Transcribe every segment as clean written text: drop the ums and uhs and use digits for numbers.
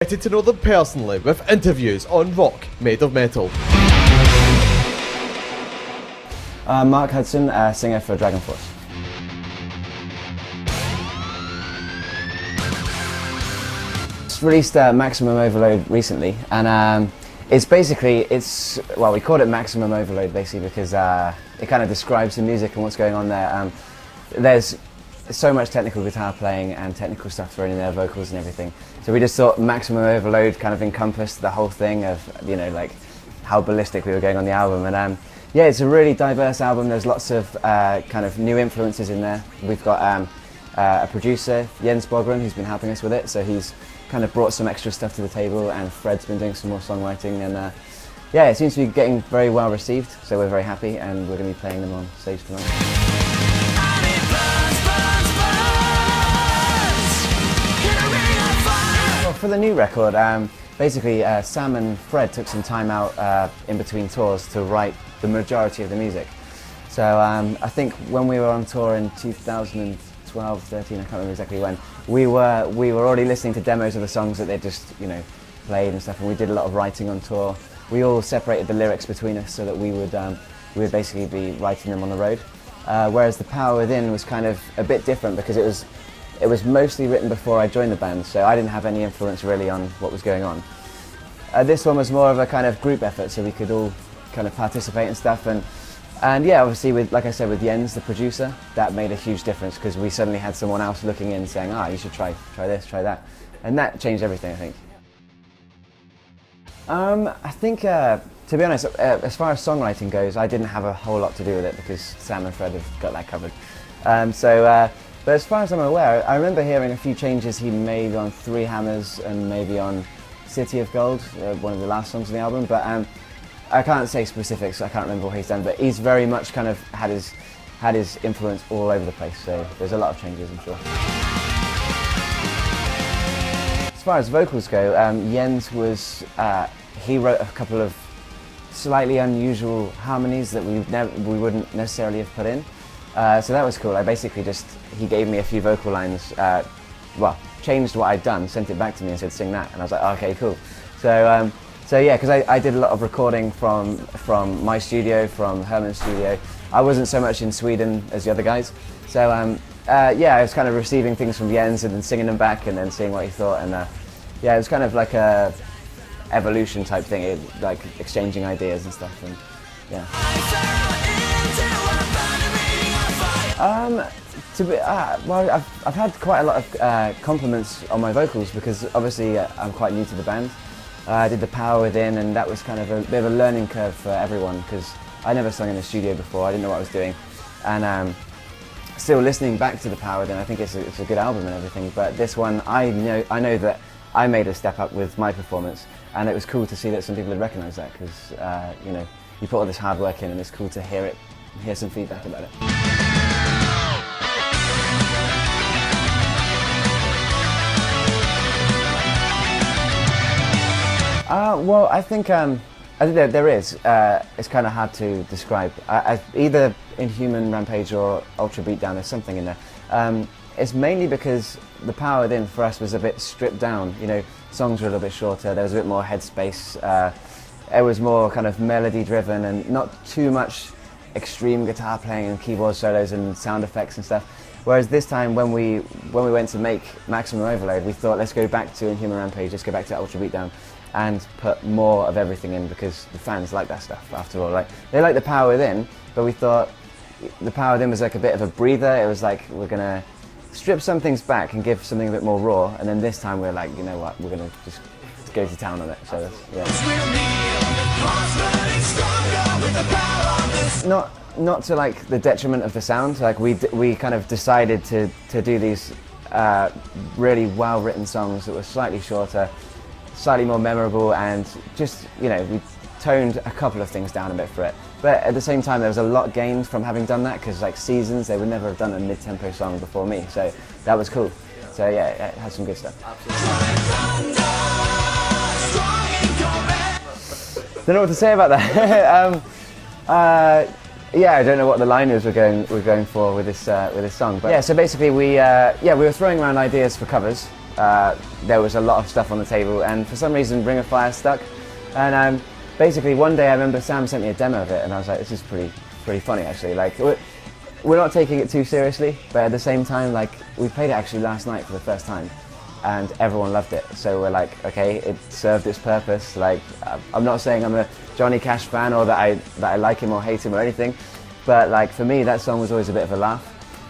Getting to know them personally with interviews on Rock Made of Metal. Marc Hudson, singer for Dragonforce. It's released Maximum Overload recently, and we called it Maximum Overload basically because it kind of describes the music and what's going on there. There's so much technical guitar playing and technical stuff thrown in there, vocals and everything. So we just thought Maximum Overload kind of encompassed the whole thing of, like how ballistic we were going on the album. And yeah, it's a really diverse album. There's lots of kind of new influences in there. We've got a producer, Jens Bogren, who's been helping us with it. So he's kind of brought some extra stuff to the table, and Fred's been doing some more songwriting. And yeah, it seems to be getting very well received. So we're very happy, and we're going to be playing them on stage tonight. For the new record, basically Sam and Fred took some time out in between tours to write the majority of the music. So I think when we were on tour in 2012, 13, I can't remember exactly when, we were already listening to demos of the songs that they just played and stuff, and we did a lot of writing on tour. We all separated the lyrics between us so that we would basically be writing them on the road. Whereas The Power Within was kind of a bit different because it was mostly written before I joined the band, so I didn't have any influence really on what was going on. This one was more of a kind of group effort, so we could all kind of participate and stuff. And yeah, obviously, like I said, with Jens, the producer, that made a huge difference because we suddenly had someone else looking in saying, you should try this, try that. And that changed everything, I think. I think, to be honest, as far as songwriting goes, I didn't have a whole lot to do with it because Sam and Fred have got that covered. But as far as I'm aware, I remember hearing a few changes he made on Three Hammers and maybe on City of Gold, one of the last songs on the album, but I can't say specifics, I can't remember what he's done, but he's very much kind of had his influence all over the place, so there's a lot of changes, I'm sure. As far as vocals go, Jens he wrote a couple of slightly unusual harmonies that we wouldn't necessarily have put in. So that was cool. He gave me a few vocal lines, changed what I'd done, sent it back to me and said sing that, and I was like, okay, cool. So yeah, because I did a lot of recording from my studio, from Herman's studio. I wasn't so much in Sweden as the other guys, so yeah, I was kind of receiving things from Jens and then singing them back and then seeing what he thought, and yeah, it was kind of like a evolution type thing, like exchanging ideas and stuff, and yeah. Well, I've had quite a lot of compliments on my vocals because obviously I'm quite new to the band. I did The Power Within, and that was kind of a bit of a learning curve for everyone because I never sung in a studio before. I didn't know what I was doing, and still listening back to The Power Within, I think it's a good album and everything. But this one, I know that I made a step up with my performance, and it was cool to see that some people had recognised that because you put all this hard work in, and it's cool to hear some feedback about it. Well, I think there is. It's kind of hard to describe. Either Inhuman Rampage or Ultra Beatdown, there's something in there. It's mainly because The Power Within for us was a bit stripped down. Songs were a little bit shorter. There was a bit more headspace. It was more kind of melody driven and not too much extreme guitar playing and keyboard solos and sound effects and stuff. Whereas this time, when we went to make Maximum Overload, we thought, let's go back to Inhuman Rampage, let's go back to Ultra Beatdown, and put more of everything in because the fans like that stuff. After all, they like The Power Within, but we thought The Power Within was like a bit of a breather. It was like we're gonna strip some things back and give something a bit more raw, and then this time we're like, you know what, we're gonna just go to town on it. So yeah. Not to like the detriment of the sound. Like we kind of decided to do these really well written songs that were slightly shorter, slightly more memorable, and just we toned a couple of things down a bit for it. But at the same time, there was a lot gained from having done that because like Seasons, they would never have done a mid-tempo song before me, so that was cool. So yeah, it had some good stuff. Don't know what to say about that. Yeah, I don't know what the liners we're going for with this song. But yeah, so basically we were throwing around ideas for covers, there was a lot of stuff on the table, and for some reason Ring of Fire stuck. And basically one day I remember Sam sent me a demo of it, and I was like, this is pretty funny actually. Like, we're not taking it too seriously, but at the same time, like, we played it actually last night for the first time, and everyone loved it. So we're like, okay, it served its purpose. Like, I'm not saying I'm a Johhny Cash fan or that I like him or hate him or anything, but like for me, that song was always a bit of a laugh,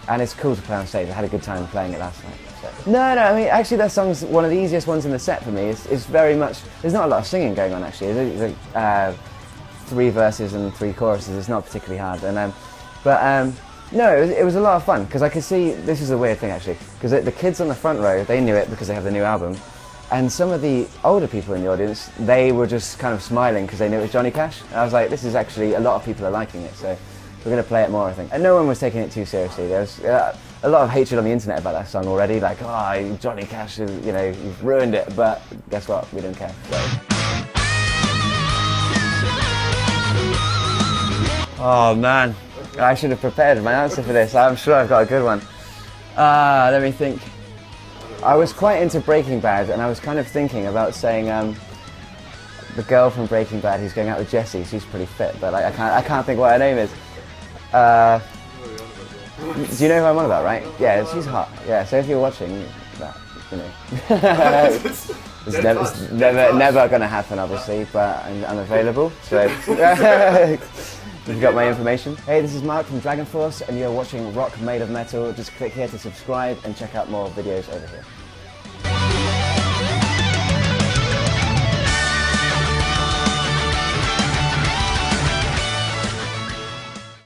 and it's cool to play on stage. I had a good time playing it last night. So. No, I mean, actually that song's one of the easiest ones in the set for me. It's very much, there's not a lot of singing going on actually. There's 3 verses and 3 choruses. It's not particularly hard, and no, it was a lot of fun, because I could see, this is a weird thing actually, because the kids on the front row, they knew it because they have the new album, and some of the older people in the audience, they were just kind of smiling because they knew it was Johhny Cash. And I was like, this is actually, a lot of people are liking it, so we're going to play it more, I think. And no one was taking it too seriously. There was a lot of hatred on the internet about that song already, like, oh, Johhny Cash, you know, you've ruined it, but guess what, we don't care. So. Oh man. I should have prepared my answer for this. I'm sure I've got a good one. Let me think. I was quite into Breaking Bad, and I was kind of thinking about saying the girl from Breaking Bad who's going out with Jesse. She's pretty fit, but like, I can't think what her name is. Do you know who I'm on about, right? Yeah, she's hot. Yeah, so if you're watching that, you know. It's never going to happen, obviously, but I'm available. So. You've got my information. Hey, this is Mark from Dragonforce, and you're watching Rock Made of Metal. Just click here to subscribe and check out more videos over here.